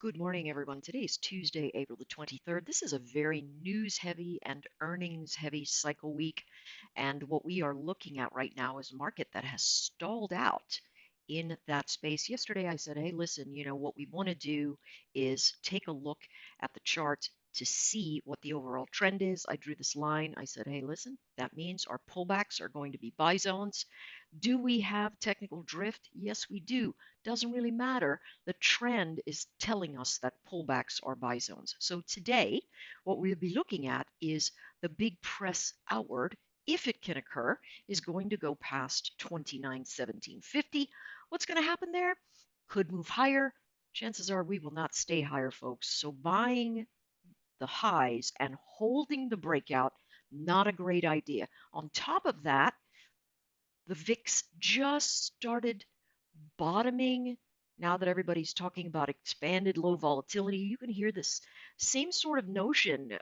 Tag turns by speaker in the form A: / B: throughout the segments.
A: Good morning, everyone. Today is Tuesday, April the 23rd. This is a very news heavy and earnings heavy cycle week. And what we are looking at right now is a market that has stalled out in that space. Yesterday, I said, hey, listen, what we want to do is take a look at the chart to see what the overall trend is. I drew this line. I said, hey, listen, that means our pullbacks are going to be buy zones. Do we have technical drift? Yes, we do. Doesn't really matter. The trend is telling us that pullbacks are buy zones. So today, what we'll be looking at is the big press outward, if it can occur, is going to go past 29.1750. What's going to happen there? Could move higher. Chances are we will not stay higher, folks. So buying the highs and holding the breakout, not a great idea. On top of that, the VIX just started bottoming. Now that everybody's talking about expanded low volatility, you can hear this same sort of notion.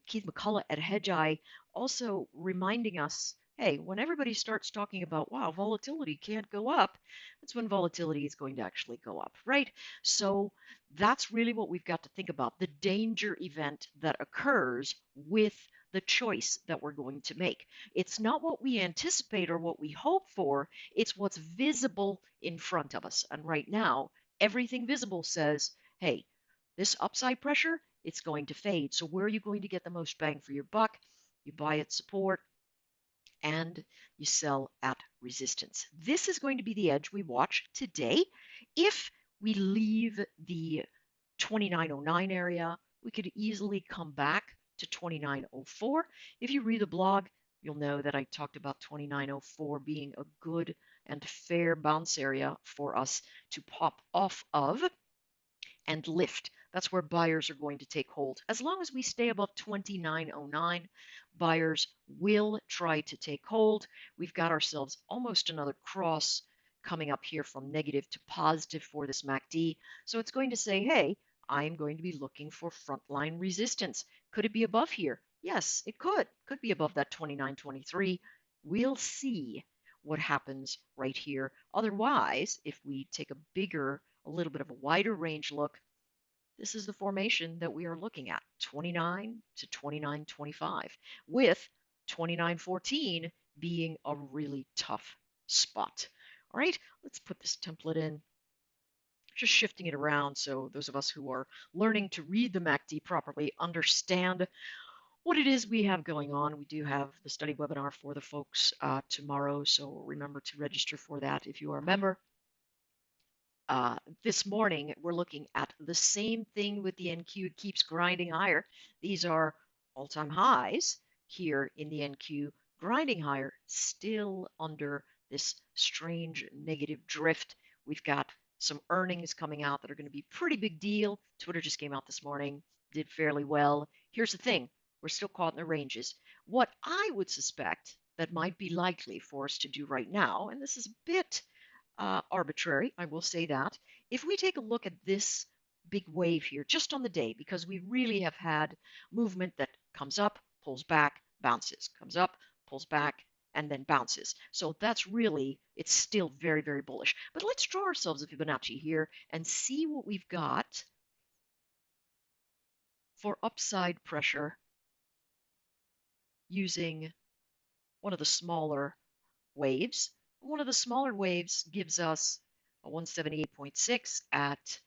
A: Keith McCullough at Hedgeye also reminding us, hey, when everybody starts talking about, wow, volatility can't go up, that's when volatility is going to actually go up, right? So that's really what we've got to think about, the danger event that occurs with the choice that we're going to make. It's not what we anticipate or what we hope for, it's what's visible in front of us. And right now, everything visible says, hey, this upside pressure, it's going to fade. So where are you going to get the most bang for your buck? You buy at support and you sell at resistance. This is going to be the edge we watch today. If we leave the 2909 area, we could easily come back to 2904. If you read the blog, you'll know that I talked about 2904 being a good and fair bounce area for us to pop off of and lift. That's where buyers are going to take hold. As long as we stay above 2909, buyers will try to take hold. We've got ourselves almost another cross coming up here from negative to positive for this MACD. So it's going to say, hey, I'm going to be looking for frontline resistance. Could it be above here? Yes, it could. Could be above that 2923. We'll see what happens right here. Otherwise, if we take a little bit of a wider range look, this is the formation that we are looking at, 29 to 29.25, with 29.14 being a really tough spot. All right, let's put this template in, just shifting it around so those of us who are learning to read the MACD properly understand what it is we have going on. We do have the study webinar for the folks tomorrow, so remember to register for that if you are a member. This morning, we're looking at the same thing with the NQ. It keeps grinding higher. These are all-time highs here in the NQ, grinding higher, still under this strange negative drift. We've got some earnings coming out that are going to be pretty big deal. Twitter just came out this morning, did fairly well. Here's the thing, we're still caught in the ranges. What I would suspect that might be likely for us to do right now, and this is a bit arbitrary, I will say that. If we take a look at this big wave here, just on the day, because we really have had movement that comes up, pulls back, bounces, comes up, pulls back, and then bounces. So that's really, it's still very, very bullish. But let's draw ourselves a Fibonacci here and see what we've got for upside pressure using one of the smaller waves. One of the smaller waves gives us a 178.6 at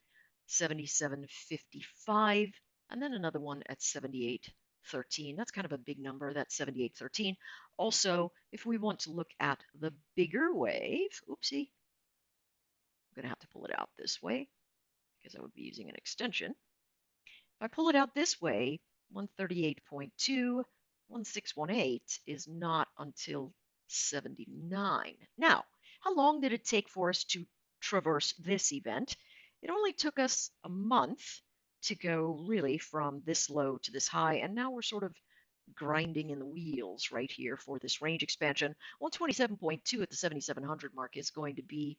A: 77.55, and then another one at 78.13. That's kind of a big number, that's 78.13. Also, if we want to look at the bigger wave, oopsie, I'm going to have to pull it out this way because I would be using an extension. If I pull it out this way, 138.2, 1618 is not until 79. Now, how long did it take for us to traverse this event? It only took us a month to go really from this low to this high, and now we're sort of grinding in the wheels right here for this range expansion. 127.2 at the 7700 mark is going to be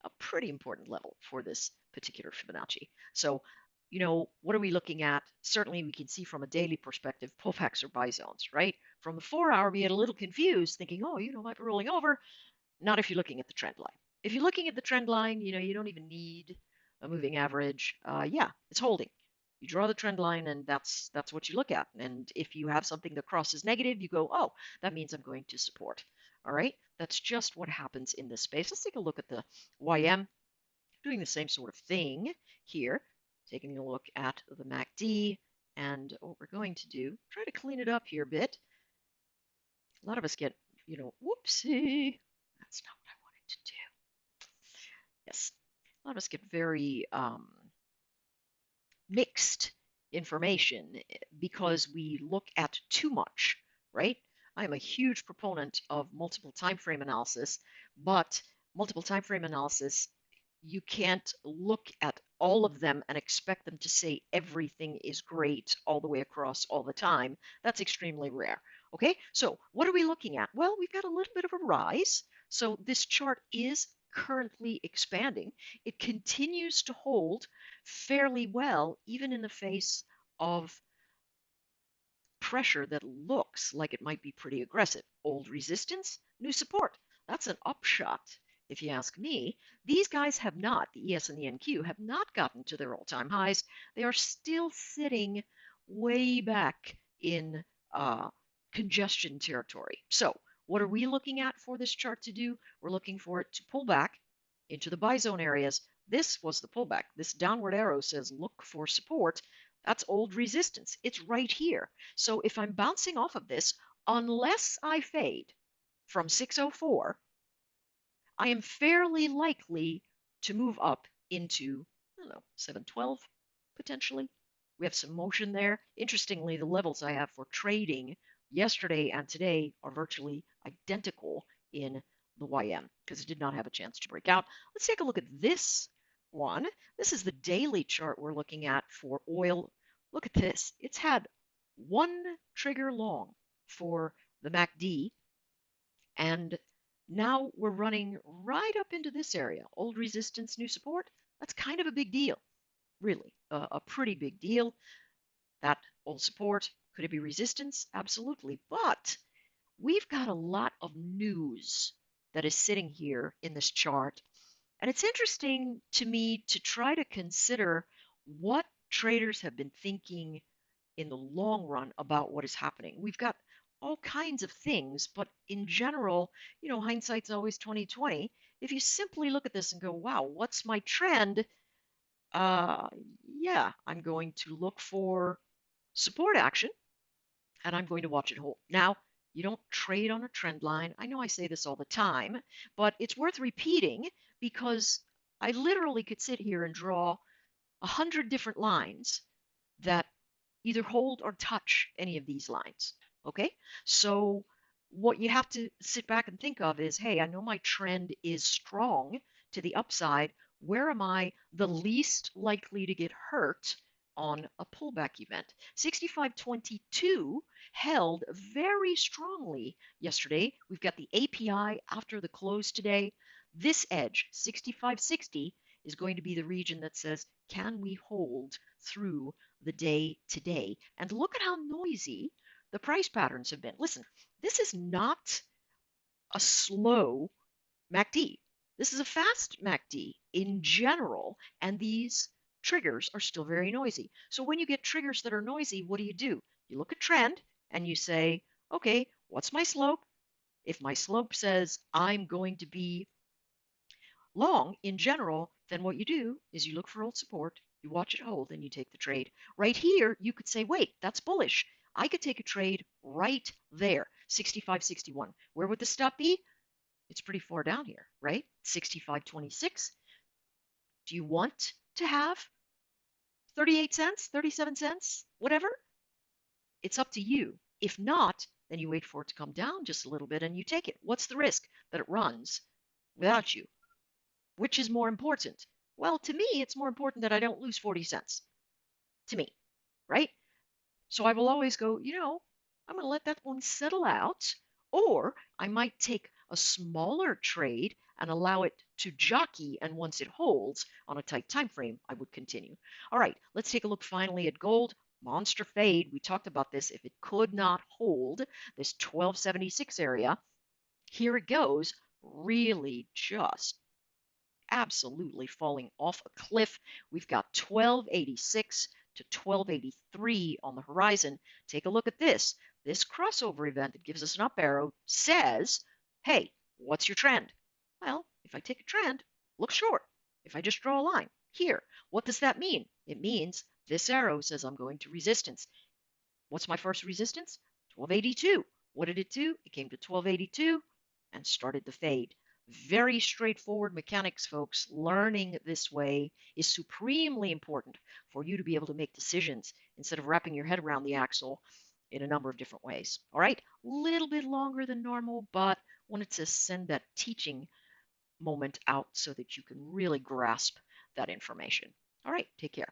A: a pretty important level for this particular Fibonacci. So, what are we looking at? Certainly, we can see from a daily perspective, pullbacks are buy zones, right? From the 4-hour, we get a little confused, thinking, oh, might be rolling over. Not if you're looking at the trend line. If you're looking at the trend line, you don't even need a moving average, yeah, it's holding. You draw the trend line, and that's what you look at. And if you have something that crosses negative, you go, oh, that means I'm going to support. All right, that's just what happens in this space. Let's take a look at the YM, doing the same sort of thing here, taking a look at the MACD. And what we're going to do, try to clean it up here a bit. A lot of us get, whoopsie, that's not what I wanted to do. Yes, a lot of us get very mixed information because we look at too much, right? I'm a huge proponent of multiple time frame analysis, but multiple time frame analysis, you can't look at all of them and expect them to say everything is great all the way across all the time. That's extremely rare. Okay, so what are we looking at? Well, we've got a little bit of a rise. So this chart is currently expanding. It continues to hold fairly well, even in the face of pressure that looks like it might be pretty aggressive. Old resistance, new support. That's an upshot, if you ask me. These guys have not, the ES and the NQ, have not gotten to their all-time highs. They are still sitting way back in congestion territory. So what are we looking at for this chart to do? We're looking for it to pull back into the buy zone areas. This was the pullback. This downward arrow says look for support. That's old resistance. It's right here. So if I'm bouncing off of this, unless I fade from 604, I am fairly likely to move up into, I don't know, 712 potentially. We have some motion there. Interestingly, the levels I have for trading yesterday and today are virtually identical in the YM because it did not have a chance to break out. Let's take a look at this one. This is the daily chart we're looking at for oil. Look at this. It's had one trigger long for the MACD, and now we're running right up into this area. Old resistance, new support. That's kind of a big deal, really, a pretty big deal. That old support, could it be resistance? Absolutely. But we've got a lot of news that is sitting here in this chart. And it's interesting to me to try to consider what traders have been thinking in the long run about what is happening. We've got all kinds of things, but in general, hindsight's always 2020. If you simply look at this and go, wow, what's my trend? Uh, yeah, I'm going to look for support action and I'm going to watch it hold. Now, you don't trade on a trend line. I know I say this all the time, but it's worth repeating because I literally could sit here and draw 100 different lines that either hold or touch any of these lines. Okay, so what you have to sit back and think of is, hey, I know my trend is strong to the upside. Where am I the least likely to get hurt on a pullback event? 65.22 held very strongly yesterday. We've got the API after the close today. This edge, 65.60, is going to be the region that says, can we hold through the day today? And look at how noisy the price patterns have been. Listen, this is not a slow MACD. This is a fast MACD in general, and these triggers are still very noisy. So when you get triggers that are noisy, what do? You look at trend and you say, okay, what's my slope? If my slope says I'm going to be long in general, then what you do is you look for old support, you watch it hold, and you take the trade. Right here, you could say, wait, that's bullish. I could take a trade right there, 65.61. Where would the stop be? It's pretty far down here, right? 65.26. Do you want to have 38 cents, 37 cents, whatever? It's up to you. If not, then you wait for it to come down just a little bit and you take it. What's the risk? That it runs without you. Which is more important? Well, to me, it's more important that I don't lose 40 cents. To me, right? So I will always go, I'm going to let that one settle out, or I might take a smaller trade and allow it to jockey, and once it holds on a tight time frame, I would continue. All right, let's take a look finally at gold. Monster fade. We talked about this. If it could not hold this 1276 area, here it goes, really just absolutely falling off a cliff. We've got 1286 to 1283 on the horizon. Take a look at this. This crossover event that gives us an up arrow says, hey, what's your trend? Well, if I take a trend, look short. If I just draw a line here, what does that mean? It means this arrow says I'm going to resistance. What's my first resistance? 1282. What did it do? It came to 1282 and started to fade. Very straightforward mechanics, folks. Learning this way is supremely important for you to be able to make decisions instead of wrapping your head around the axle in a number of different ways. All right, a little bit longer than normal, but wanted to send that teaching moment out so that you can really grasp that information. All right, take care.